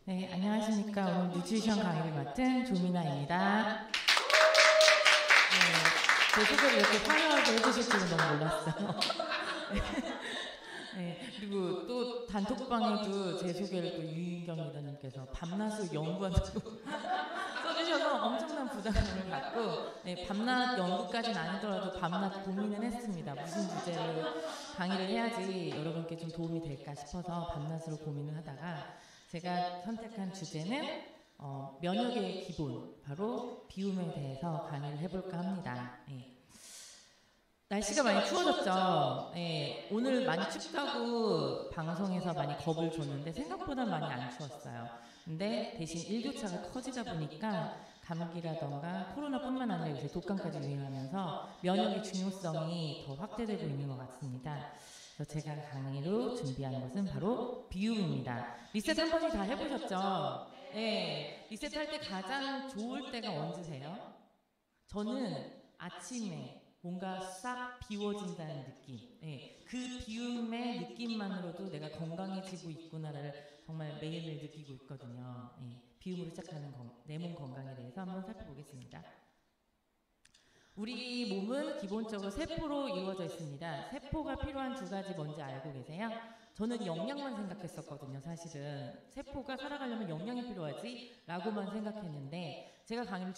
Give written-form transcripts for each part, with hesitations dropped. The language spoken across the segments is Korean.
네, 안녕하십니까. 오늘 뉴트리션 강의를 맡은 조미나입니다. 제 소개를 이렇게 화려하게 해주실 줄은 너무 몰랐어요. 네, 그리고 또 단톡방에도 제 소개를 또 유인경 리더님께서 밤낮을 연구한다고 써주셔서 엄청난 부담감을 갖고 밤낮 연구까지는 아니더라도 밤낮 고민은 했습니다. 무슨 주제로 강의를 해야지 여러분께 좀 도움이 될까 싶어서 밤낮으로 고민을 하다가 제가 선택한 주제는 면역의 기본, 바로 비움에 대해서 강의를 해볼까 합니다. 날씨가 많이 추워졌죠. 오늘 많이 춥다고 방송에서 많이 겁을 줬는데 생각보다 많이 안 추웠어요. 근데 대신 일교차가 커지다 보니까 감기라던가 코로나뿐만 아니라 요새 독감까지 유행하면서 면역의 중요성이 더 확대되고 있는 것 같습니다. 그래서 제가 강의로 준비한 것은 바로 비움입니다. 리셋 한 번씩 다 해보셨죠? 네. 리셋할 때 가장 좋을 때가 언제세요? 저는 아침에 뭔가 싹 비워진다는 느낌. 그 비움의 느낌만으로도 내가 건강해지고 있구나를 정말 매일매일 느끼고 있거든요. 비움으로 시작하는 내 몸 건강에 대해서 한번 살펴보겠습니다. 우리 몸은 기본적으로 세포로 이루어져 있습니다. 세포가 필요한 두 가지 뭔지 알고 계세요? 저는 영양만 생각했었거든요. 사실은 세포가 살아가려면 영양이 필요하지 라고만 생각했는데 제가 강의를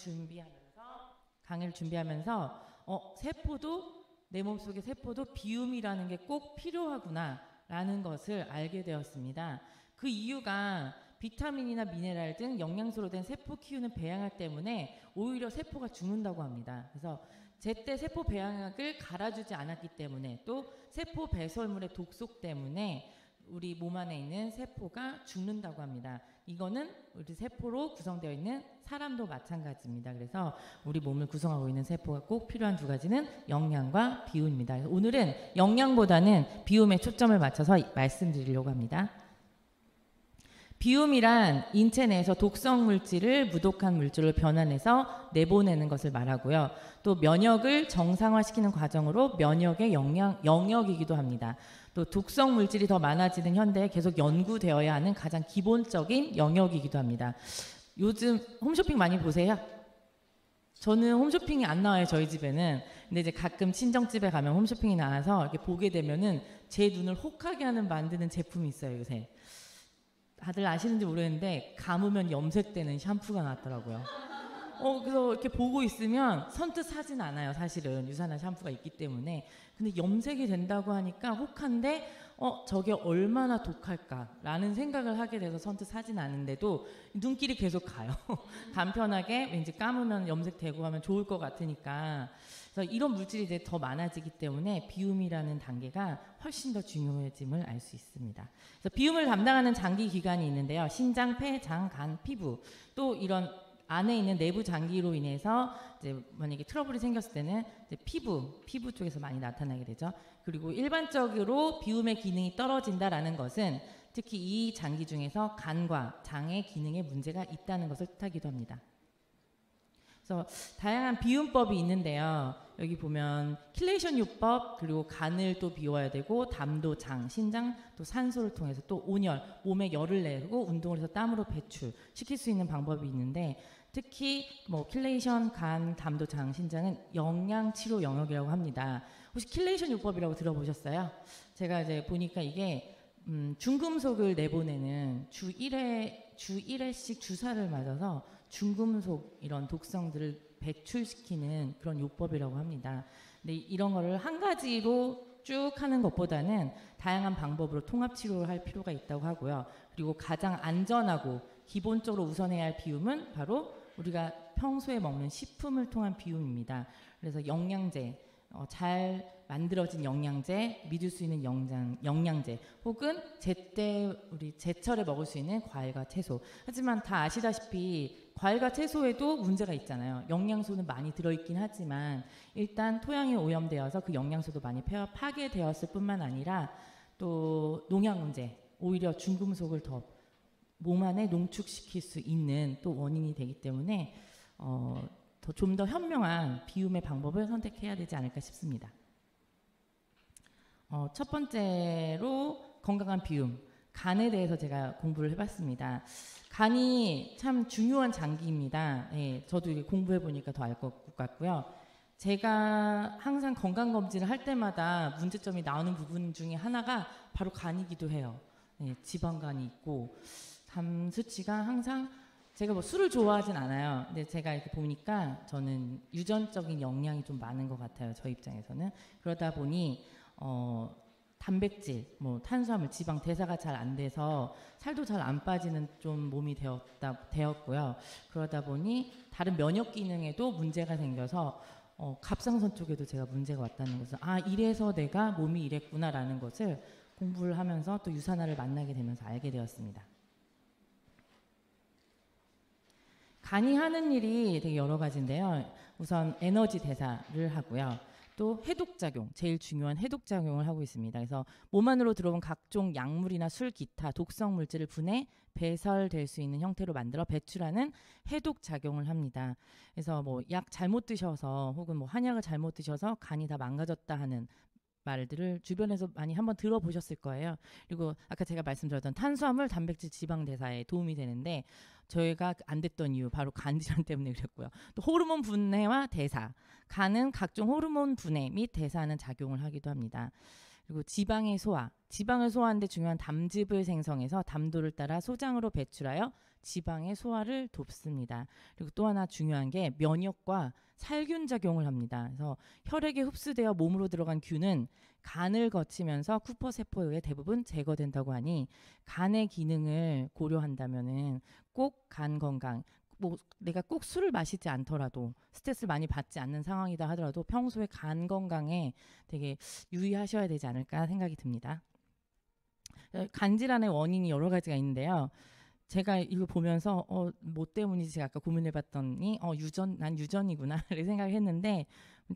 준비하면서 세포도 내 몸속의 세포도 비움이라는 게 꼭 필요하구나 라는 것을 알게 되었습니다. 그 이유가 비타민이나 미네랄 등 영양소로 된 세포 키우는 배양약 때문에 오히려 세포가 죽는다고 합니다. 그래서 제때 세포 배양약을 갈아주지 않았기 때문에 또 세포 배설물의 독소 때문에 우리 몸 안에 있는 세포가 죽는다고 합니다. 이거는 우리 세포로 구성되어 있는 사람도 마찬가지입니다. 그래서 우리 몸을 구성하고 있는 세포가 꼭 필요한 두 가지는 영양과 비움입니다. 오늘은 영양보다는 비움에 초점을 맞춰서 말씀드리려고 합니다. 비움이란 인체 내에서 독성 물질을 무독한 물질로 변환해서 내보내는 것을 말하고요. 또 면역을 정상화시키는 과정으로 면역의 영역이기도 합니다. 또 독성 물질이 더 많아지는 현대에 계속 연구되어야 하는 가장 기본적인 영역이기도 합니다. 요즘 홈쇼핑 많이 보세요? 저는 홈쇼핑이 안 나와요, 저희 집에는. 근데 이제 가끔 친정집에 가면 홈쇼핑이 나와서 이렇게 보게 되면은 제 눈을 혹하게 만드는 제품이 있어요, 요새. 다들 아시는지 모르겠는데 감으면 염색되는 샴푸가 나왔더라고요. 그래서 이렇게 보고 있으면 선뜻 사진 않아요. 사실은 유산한 샴푸가 있기 때문에. 근데 염색이 된다고 하니까 혹한데 저게 얼마나 독할까라는 생각을 하게 돼서 선뜻 사진 않은데도 눈길이 계속 가요. 간편하게 왠지 감으면 염색되고 하면 좋을 것 같으니까. 그래서 이런 물질이 이제 더 많아지기 때문에 비움이라는 단계가 훨씬 더 중요해짐을 알 수 있습니다. 그래서 비움을 담당하는 장기 기관이 있는데요. 신장, 폐, 장, 간, 피부 또 이런 안에 있는 내부 장기로 인해서 이제 만약에 트러블이 생겼을 때는 이제 피부 쪽에서 많이 나타나게 되죠. 그리고 일반적으로 비움의 기능이 떨어진다라는 것은 특히 이 장기 중에서 간과 장의 기능에 문제가 있다는 것을 뜻하기도 합니다. 그래서 다양한 비움법이 있는데요. 여기 보면 킬레이션 요법, 그리고 간을 또 비워야 되고 담도 장, 신장, 또 산소를 통해서 또 온열, 몸에 열을 내고 운동을 해서 땀으로 배출시킬 수 있는 방법이 있는데 특히 뭐 킬레이션, 간, 담도, 장, 신장은 영양치료 영역이라고 합니다. 혹시 킬레이션 요법이라고 들어보셨어요? 제가 이제 보니까 이게 중금속을 내보내는 주 1회씩 주사를 맞아서 중금속 이런 독성들을 배출시키는 그런 요법이라고 합니다. 근데 이런 거를 한 가지로 쭉 하는 것보다는 다양한 방법으로 통합 치료를 할 필요가 있다고 하고요. 그리고 가장 안전하고 기본적으로 우선해야 할 비움은 바로 우리가 평소에 먹는 식품을 통한 비움입니다. 그래서 영양제, 잘 만들어진 영양제, 믿을 수 있는 영양제, 혹은 제때 우리 제철에 먹을 수 있는 과일과 채소. 하지만 다 아시다시피 과일과 채소에도 문제가 있잖아요. 영양소는 많이 들어있긴 하지만 일단 토양이 오염되어서 그 영양소도 많이 파괴되었을 뿐만 아니라 또 농약 문제, 오히려 중금속을 더 몸 안에 농축시킬 수 있는 또 원인이 되기 때문에 좀 더 현명한 비움의 방법을 선택해야 되지 않을까 싶습니다. 첫 번째로 건강한 비움. 간에 대해서 제가 공부를 해봤습니다. 간이 참 중요한 장기입니다. 예, 저도 이게 공부해보니까 더 알 것 같고요. 제가 항상 건강검진을 할 때마다 문제점이 나오는 부분 중에 하나가 바로 간이기도 해요. 예, 지방간이 있고 담 수치가 항상 제가 뭐 술을 좋아하진 않아요. 근데 제가 이렇게 보니까 저는 유전적인 영향이 좀 많은 것 같아요. 저 입장에서는. 그러다 보니 단백질, 뭐 탄수화물, 지방 대사가 잘 안 돼서 살도 잘 안 빠지는 좀 몸이 되었고요. 그러다 보니 다른 면역 기능에도 문제가 생겨서 갑상선 쪽에도 제가 문제가 왔다는 것을 이래서 내가 몸이 이랬구나라는 것을 공부를 하면서 또 유산화를 만나게 되면서 알게 되었습니다. 간이 하는 일이 되게 여러 가지인데요. 우선 에너지 대사를 하고요. 또 해독작용, 제일 중요한 해독작용을 하고 있습니다. 그래서 몸 안으로 들어온 각종 약물이나 술, 기타 독성 물질을 분해 배설될 수 있는 형태로 만들어 배출하는 해독작용을 합니다. 그래서 뭐 약 잘못 드셔서 혹은 뭐 한약을 잘못 드셔서 간이 다 망가졌다 하는 말들을 주변에서 많이 한번 들어보셨을 거예요. 그리고 아까 제가 말씀드렸던 탄수화물, 단백질, 지방 대사에 도움이 되는데 저희가 안 됐던 이유 바로 간 질환 때문에 그랬고요. 또 호르몬 분해와 대사, 간은 각종 호르몬 분해 및 대사하는 작용을 하기도 합니다. 그리고 지방의 소화, 지방을 소화하는 데 중요한 담즙을 생성해서 담도를 따라 소장으로 배출하여 지방의 소화를 돕습니다. 그리고 또 하나 중요한 게 면역과 살균 작용을 합니다. 그래서 혈액에 흡수되어 몸으로 들어간 균은 간을 거치면서 쿠퍼 세포에 의해 대부분 제거된다고 하니 간의 기능을 고려한다면은 꼭 간 건강, 뭐 내가 꼭 술을 마시지 않더라도 스트레스를 많이 받지 않는 상황이다 하더라도 평소에 간 건강에 되게 유의하셔야 되지 않을까 생각이 듭니다. 간 질환의 원인이 여러 가지가 있는데요. 제가 이거 보면서 뭐 때문인지 제가 아까 고민해봤더니 난 유전이구나 이렇게 생각했는데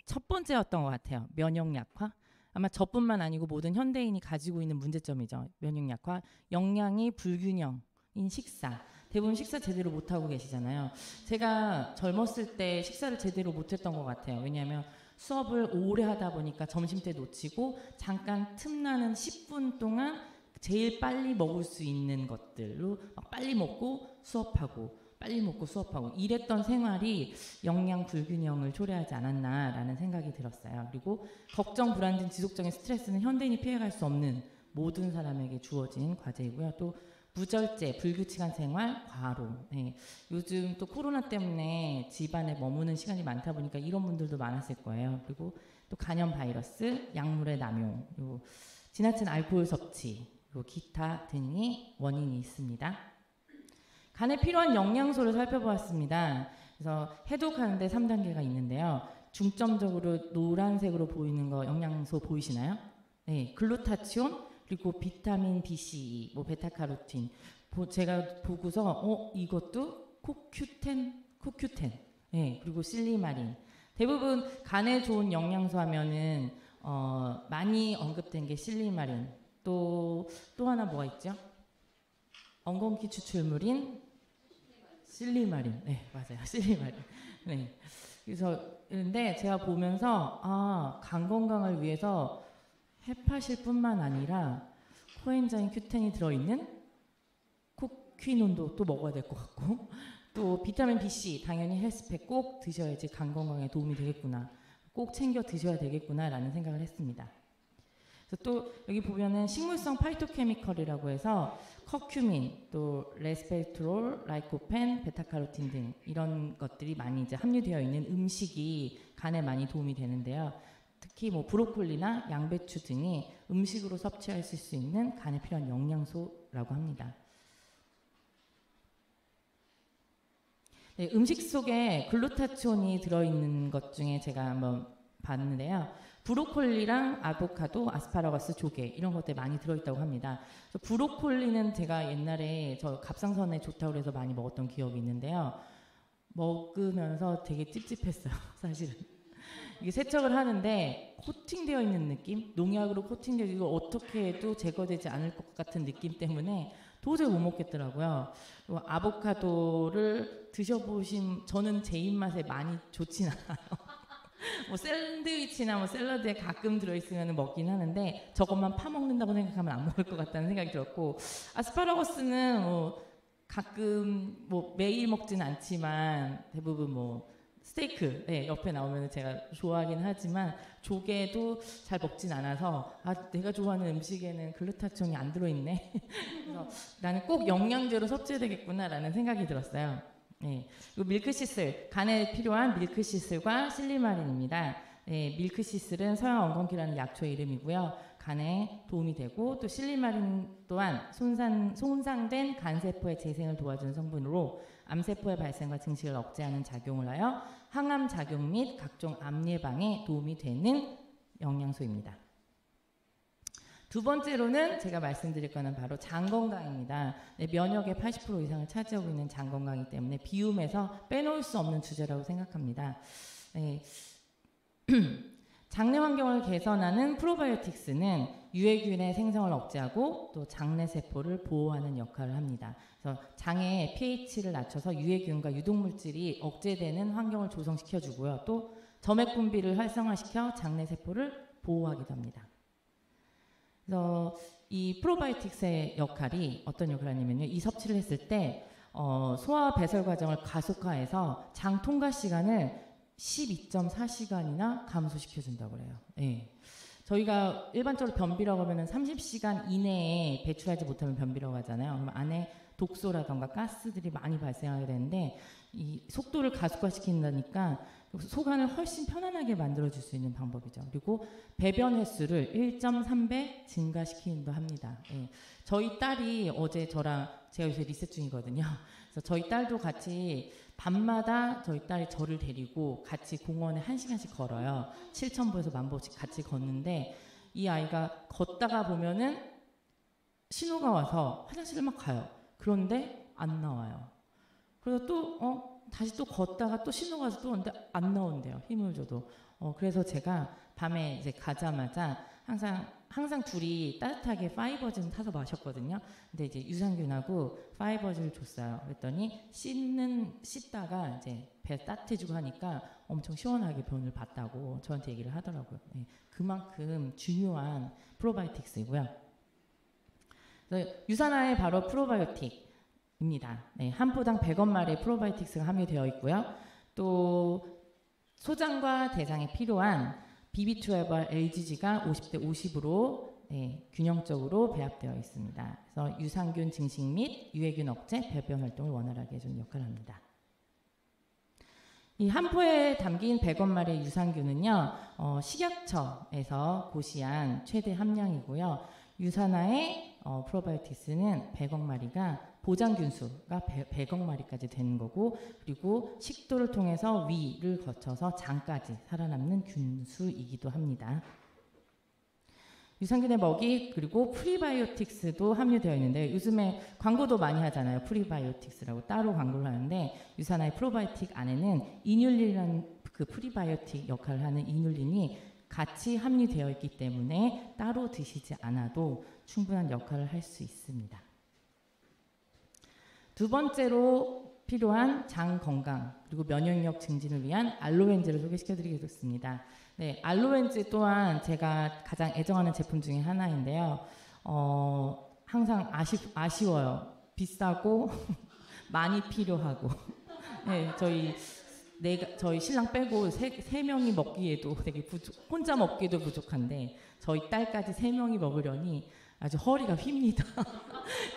첫 번째였던 것 같아요. 면역 약화. 아마 저뿐만 아니고 모든 현대인이 가지고 있는 문제점이죠. 면역 약화, 영양이 불균형인 식사. 대부분 식사 제대로 못하고 계시잖아요. 제가 젊었을 때 식사를 제대로 못했던 것 같아요. 왜냐하면 수업을 오래 하다 보니까 점심때 놓치고 잠깐 틈나는 10분 동안 제일 빨리 먹을 수 있는 것들로 막 빨리 먹고 수업하고 빨리 먹고 수업하고 이랬던 생활이 영양 불균형을 초래하지 않았나라는 생각이 들었어요. 그리고 걱정, 불안증, 지속적인 스트레스는 현대인이 피해갈 수 없는 모든 사람에게 주어진 과제이고요. 또 무절제, 불규칙한 생활, 과로. 네. 요즘 또 코로나 때문에 집안에 머무는 시간이 많다 보니까 이런 분들도 많았을 거예요. 그리고 또 간염 바이러스, 약물의 남용, 그리고 지나친 알코올 섭취, 그리고 기타 등이 원인이 있습니다. 간에 필요한 영양소를 살펴보았습니다. 그래서 해독하는데 3단계가 있는데요. 중점적으로 노란색으로 보이는 거 영양소 보이시나요? 네, 글루타치온, 그리고 비타민 B12, 뭐 베타카로틴. 제가 보고서 이것도 코큐텐, 네, 그리고 실리마린. 대부분 간에 좋은 영양소 하면은 많이 언급된 게 실리마린. 또 하나 뭐가 있죠? 엉겅퀴 추출물인 실리마린. 네, 맞아요. 실리마린. 네. 그래서 근데 제가 보면서 간 건강을 위해서 헤파실 뿐만 아니라 코엔자임 Q10이 들어있는 코퀴논도 또 먹어야 될 것 같고 또 비타민 BC 당연히 헬스팩 꼭 드셔야지 간 건강에 도움이 되겠구나. 꼭 챙겨 드셔야 되겠구나라는 생각을 했습니다. 그래서 또 여기 보면은 식물성 파이토케미컬이라고 해서 커큐민, 또 레스베트롤, 라이코펜, 베타카로틴 등 이런 것들이 많이 이제 함유되어 있는 음식이 간에 많이 도움이 되는데요. 특히 뭐 브로콜리나 양배추 등이 음식으로 섭취하실 수 있는 간에 필요한 영양소라고 합니다. 네, 음식 속에 글루타치온이 들어있는 것 중에 제가 한번 봤는데요. 브로콜리랑 아보카도, 아스파라거스, 조개 이런 것들 많이 들어있다고 합니다. 브로콜리는 제가 옛날에 저 갑상선에 좋다고 해서 많이 먹었던 기억이 있는데요. 먹으면서 되게 찝찝했어요. 사실은. 이게 세척을 하는데 코팅되어 있는 느낌? 농약으로 코팅되어 이거 어떻게 해도 제거되지 않을 것 같은 느낌 때문에 도저히 못 먹겠더라고요. 그리고 아보카도를 드셔보신 저는 제 입맛에 많이 좋진 않아요. 뭐 샌드위치나 뭐 샐러드에 가끔 들어있으면 먹긴 하는데 저것만 파먹는다고 생각하면 안 먹을 것 같다는 생각이 들었고, 아스파라거스는 뭐 가끔 뭐 매일 먹지는 않지만 대부분 뭐 스테이크 옆에 나오면 제가 좋아하긴 하지만 조개도 잘 먹진 않아서 내가 좋아하는 음식에는 글루타치온이 안 들어있네. 그래서 나는 꼭 영양제로 섭취해야 되겠구나라는 생각이 들었어요. 그리고 밀크시슬, 간에 필요한 밀크시슬과 실리마린입니다. 밀크시슬은 서양 엉겅퀴라는 약초의 이름이고요. 간에 도움이 되고, 또 실리마린 또한 손상된 간세포의 재생을 도와주는 성분으로 암세포의 발생과 증식을 억제하는 작용을 하여 항암 작용 및 각종 암 예방에 도움이 되는 영양소입니다. 두 번째로는 제가 말씀드릴 거는 바로 장 건강입니다. 면역의 80% 이상을 차지하고 있는 장 건강이기 때문에 비움에서 빼놓을 수 없는 주제라고 생각합니다. 장내 환경을 개선하는 프로바이오틱스는 유해균의 생성을 억제하고 또 장내 세포를 보호하는 역할을 합니다. 그래서 장의 pH를 낮춰서 유해균과 유독물질이 억제되는 환경을 조성시켜주고요. 또 점액 분비를 활성화시켜 장내 세포를 보호하기도 합니다. 그래서 이 프로바이오틱스의 역할이 어떤 역할을 하냐면요. 이 섭취를 했을 때 소화 배설 과정을 가속화해서 장 통과 시간을 12.4시간이나 감소시켜준다고 그래요. 저희가 일반적으로 변비라고 하면 30시간 이내에 배출하지 못하면 변비라고 하잖아요. 그럼 안에 독소라던가 가스들이 많이 발생하게 되는데 이 속도를 가속화시킨다니까 소관을 훨씬 편안하게 만들어줄 수 있는 방법이죠. 그리고 배변 횟수를 1.3배 증가시키기도 합니다. 저희 딸이 어제 제가 요새 리셋 중이거든요. 그래서 저희 딸도 같이 밤마다 저희 딸이 저를 데리고 같이 공원에 1시간씩 걸어요. 7,000보에서 10,000보씩 같이 걷는데 이 아이가 걷다가 보면은 신호가 와서 화장실을 막 가요. 그런데 안 나와요. 그래서 또 다시 또 걷다가 또 신호가 와서 또 오는데 안 나온대요. 힘을 줘도. 그래서 제가 밤에 이제 가자마자 항상 둘이 따뜻하게 파이버즈는 타서 마셨거든요. 근데 이제 유산균하고 파이버즈를 줬어요. 그랬더니 씻다가 이제 배 따뜻해지고 하니까 엄청 시원하게 변을 봤다고 저한테 얘기를 하더라고요. 그만큼 중요한 프로바이오틱스이고요. 유산화에 바로 프로바이오틱입니다. 한 포당 100원말의 프로바이오틱스가 함유되어 있고요. 또 소장과 대장에 필요한 BB12와 LGG가 50대 50으로 균형적으로 배합되어 있습니다. 그래서 유산균 증식 및 유해균 억제, 배변 활동을 원활하게 해주는 역할을 합니다. 이 한 포에 담긴 100원말의 유산균은요, 식약처에서 고시한 최대 함량이고요. 유산화의 프로바이오틱스는 100억 마리가 보장균수가 100억 마리까지 되는 거고, 그리고 식도를 통해서 위를 거쳐서 장까지 살아남는 균수이기도 합니다. 유산균의 먹이 그리고 프리바이오틱스도 함유되어 있는데 요즘에 광고도 많이 하잖아요. 프리바이오틱스라고 따로 광고를 하는데 유산화의 프로바이오틱 안에는 이뉼린이라는 그 프리바이오틱 역할을 하는 이뉼린이 같이 함유되어 있기 때문에 따로 드시지 않아도 충분한 역할을 할 수 있습니다. 두 번째로 필요한 장 건강 그리고 면역력 증진을 위한 알로엔즈를 소개시켜드리겠습니다. 알로엔즈 또한 제가 가장 애정하는 제품 중에 하나인데요. 항상 아쉬워요. 비싸고 많이 필요하고. 저희 신랑 빼고 세 명이 먹기에도 되게 혼자 먹기도 부족한데 저희 딸까지 3명이 먹으려니 아주 허리가 휩니다.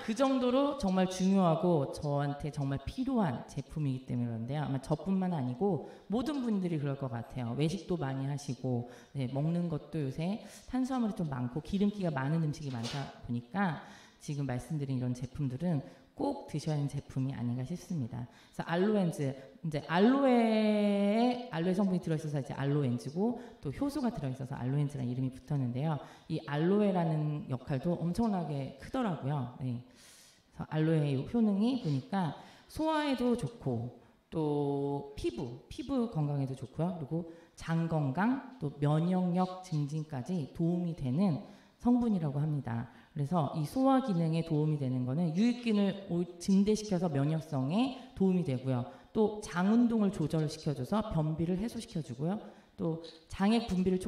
그 정도로 정말 중요하고 저한테 정말 필요한 제품이기 때문에 그런데요. 아마 저뿐만 아니고 모든 분들이 그럴 것 같아요. 외식도 많이 하시고 먹는 것도 요새 탄수화물이 좀 많고 기름기가 많은 음식이 많다 보니까 지금 말씀드린 이런 제품들은 꼭 드셔야 하는 제품이 아닌가 싶습니다. 그래서 알로엔즈, 이제 알로에 성분이 들어있어서 이제 알로엔즈고 또 효소가 들어있어서 알로엔즈라는 이름이 붙었는데요. 이 알로에라는 역할도 엄청나게 크더라고요. 그래서 알로에의 효능이 보니까 소화에도 좋고 또 피부 건강에도 좋고요. 그리고 장 건강 또 면역력 증진까지 도움이 되는 성분이라고 합니다. 그래서 이 소화 기능에 도움이 되는 거는 유익균을 증대시켜서 면역성에 도움이 되고요. 또 장 운동을 조절시켜줘서 변비를 해소시켜주고요. 또 장액 분비를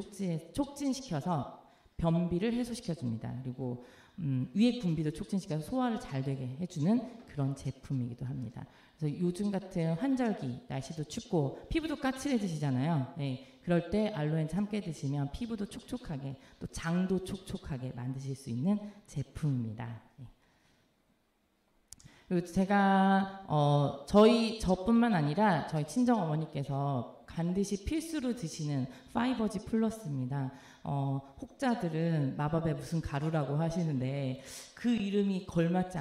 촉진시켜서 변비를 해소시켜줍니다. 그리고 위액 분비도 촉진시켜서 소화를 잘 되게 해주는 그런 제품이기도 합니다. 그래서 요즘 같은 환절기, 날씨도 춥고 피부도 까칠해지시잖아요. 네, 그럴 때 알로엔즈 함께 드시면 피부도 촉촉하게 또 장도 촉촉하게 만드실 수 있는 제품입니다. 네. 그리고 제가 저뿐만 아니라 저희 친정 어머니께서 반드시 필수로 드시는 파이버지 플러스입니다. 혹자들은 마법의 무슨 가루라고 하시는데 그 이름이 걸맞지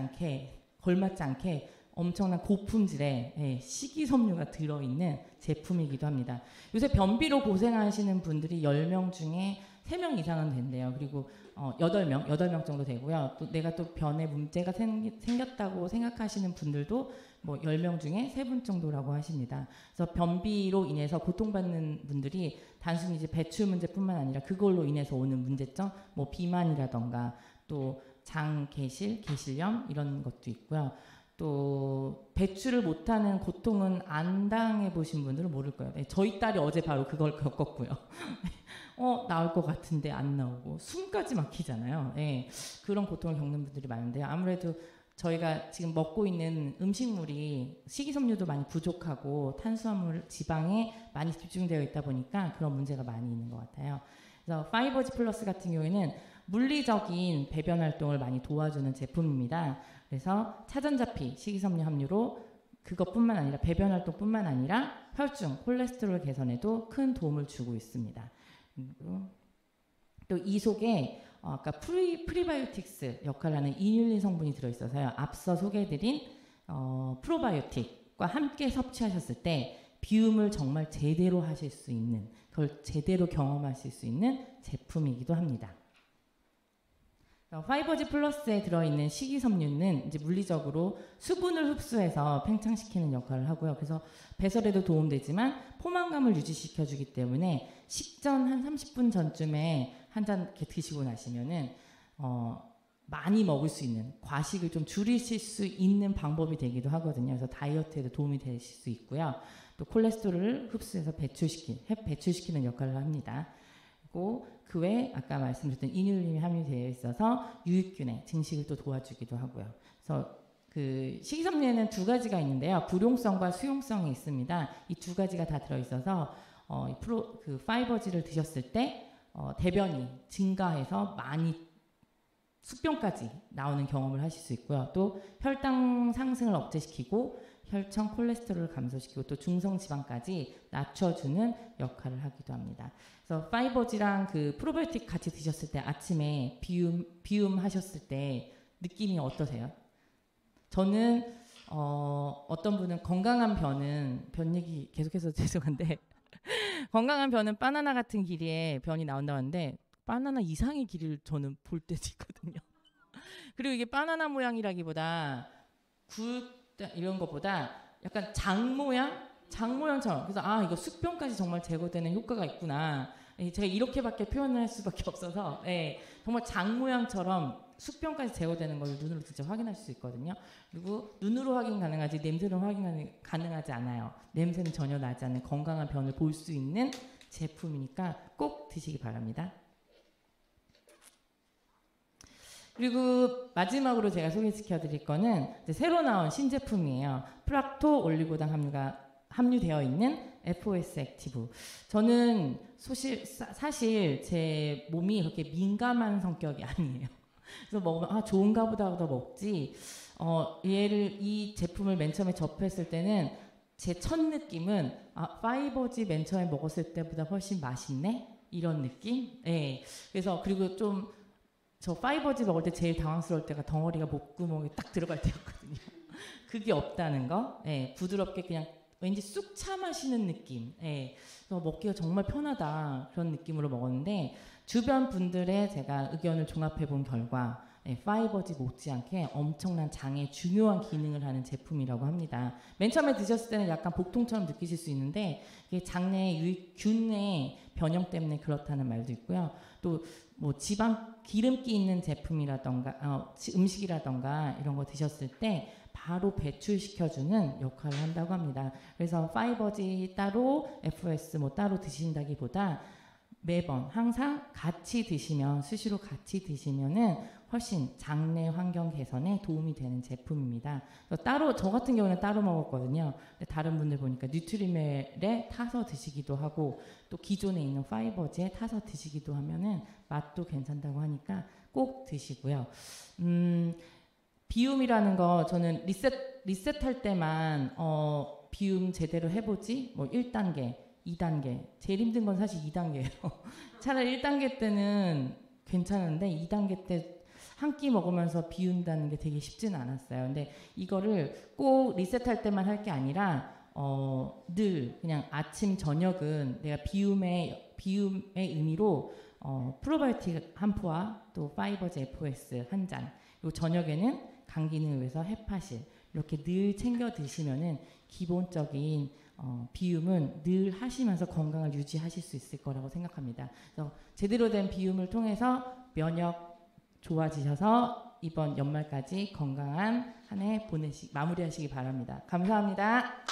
않게 엄청난 고품질의 식이섬유가 들어있는 제품이기도 합니다. 요새 변비로 고생하시는 분들이 10명 중에 3명 이상은 된대요. 그리고 8명 정도 되고요. 또 내가 또 변에 문제가 생겼다고 생각하시는 분들도 뭐 10명 중에 3분 정도라고 하십니다. 그래서 변비로 인해서 고통받는 분들이 단순히 이제 배출 문제뿐만 아니라 그걸로 인해서 오는 문제점, 뭐 비만이라던가 또 장 개실, 개실염 이런 것도 있고요. 또 배출을 못하는 고통은 안 당해보신 분들은 모를 거예요. 네, 저희 딸이 어제 바로 그걸 겪었고요. 나올 것 같은데 안 나오고 숨까지 막히잖아요. 네, 그런 고통을 겪는 분들이 많은데요. 아무래도 저희가 지금 먹고 있는 음식물이 식이섬유도 많이 부족하고 탄수화물, 지방에 많이 집중되어 있다 보니까 그런 문제가 많이 있는 것 같아요. 그래서 파이버지 플러스 같은 경우에는 물리적인 배변 활동을 많이 도와주는 제품입니다. 그래서 차전자피, 식이섬유 함유로 그것뿐만 아니라 배변 활동뿐만 아니라 혈중, 콜레스테롤 개선에도 큰 도움을 주고 있습니다. 또 이 속에 아까 프리바이오틱스 역할을 하는 이뉼린 성분이 들어있어서요. 앞서 소개해드린 프로바이오틱과 함께 섭취하셨을 때 비움을 정말 제대로 하실 수 있는, 그걸 제대로 경험하실 수 있는 제품이기도 합니다. 파이버지 플러스에 들어있는 식이섬유는 이제 물리적으로 수분을 흡수해서 팽창시키는 역할을 하고요. 그래서 배설에도 도움되지만 포만감을 유지시켜주기 때문에 식전 한 30분 전쯤에 한 잔 이렇게 드시고 나시면은 많이 먹을 수 있는, 과식을 좀 줄이실 수 있는 방법이 되기도 하거든요. 그래서 다이어트에도 도움이 되실 수 있고요. 또 콜레스테롤을 흡수해서 배출시키는 역할을 합니다. 그리고 그 외에 아까 말씀드렸던 이뉼린이 함유되어 있어서 유익균의 증식을 또 도와주기도 하고요. 그래서 그 식이섬유에는 2가지가 있는데요. 불용성과 수용성이 있습니다. 이 2가지가 다 들어있어서 그 파이버지를 드셨을 때 대변이 증가해서 많이 숙변까지 나오는 경험을 하실 수 있고요. 또 혈당 상승을 억제시키고 혈청 콜레스테롤을 감소시키고 또 중성지방까지 낮춰주는 역할을 하기도 합니다. 그래서 파이버지랑 그 프로바이오틱 같이 드셨을 때 아침에 비움 하셨을 때 느낌이 어떠세요? 저는 어떤 분은 건강한 변 얘기 계속해서 죄송한데 건강한 변은 바나나 같은 길이의 변이 나온다고 하는데 바나나 이상의 길이를 저는 볼 때도 있거든요. 그리고 이게 바나나 모양이라기보다 이런 것보다 약간 장 모양처럼. 그래서 이거 숙변까지 정말 제거되는 효과가 있구나. 제가 이렇게밖에 표현을 할 수밖에 없어서 정말 장 모양처럼 숙변까지 제거되는 걸 눈으로 직접 확인할 수 있거든요. 그리고 눈으로 확인 가능하지 냄새로 확인 가능하지 않아요. 냄새는 전혀 나지 않는 건강한 변을 볼 수 있는 제품이니까 꼭 드시기 바랍니다. 그리고 마지막으로 제가 소개시켜 드릴 거는 이제 새로 나온 신제품이에요. 프락토 올리고당 함유되어 있는 FOS 액티브. 저는 사실 제 몸이 그렇게 민감한 성격이 아니에요. 그래서 먹으면 좋은가 보다 하고 먹지. 이 제품을 맨 처음에 접했을 때는 제 첫 느낌은 파이버지 맨 처음에 먹었을 때보다 훨씬 맛있네? 이런 느낌? 네. 그래서 그리고 좀 저 파이버지 먹을 때 제일 당황스러울 때가 덩어리가 목구멍에 딱 들어갈 때였거든요. 그게 없다는 거. 네. 부드럽게 그냥 왠지 쑥 차 마시는 느낌. 그래서 먹기가 정말 편하다 그런 느낌으로 먹었는데 주변 분들의 제가 의견을 종합해 본 결과 파이버지 못지않게 엄청난 장에 중요한 기능을 하는 제품이라고 합니다. 맨 처음에 드셨을 때는 약간 복통처럼 느끼실 수 있는데 이게 장내 균의 변형 때문에 그렇다는 말도 있고요. 또 뭐 지방 기름기 있는 제품이라던가 음식이라던가 이런 거 드셨을 때 바로 배출시켜주는 역할을 한다고 합니다. 그래서 파이버지 따로 FOS 뭐 따로 드신다기보다 매번 항상 같이 드시면 수시로 같이 드시면은 훨씬 장내 환경 개선에 도움이 되는 제품입니다. 따로 저 같은 경우는 따로 먹었거든요. 근데 다른 분들 보니까 뉴트리멜에 타서 드시기도 하고 또 기존에 있는 파이버즈에 타서 드시기도 하면은 맛도 괜찮다고 하니까 꼭 드시고요. 비움이라는 거 저는 리셋할 때만 비움 제대로 해보지 뭐 1단계 2단계 제일 힘든 건 사실 2단계예요. 차라리 1단계 때는 괜찮은데 2단계 때 한 끼 먹으면서 비운다는 게 되게 쉽지는 않았어요. 근데 이거를 꼭 리셋할 때만 할 게 아니라 늘 그냥 아침 저녁은 내가 비움의 의미로 프로바이오틱 한 포와 또 파이버즈 FOS 한 잔, 그리고 저녁에는 간 기능을 위해서 헤파실 이렇게 늘 챙겨 드시면은 기본적인 비움은 늘 하시면서 건강을 유지하실 수 있을 거라고 생각합니다. 그래서 제대로 된 비움을 통해서 면역 좋아지셔서 이번 연말까지 건강한 한 해 마무리하시기 바랍니다. 감사합니다.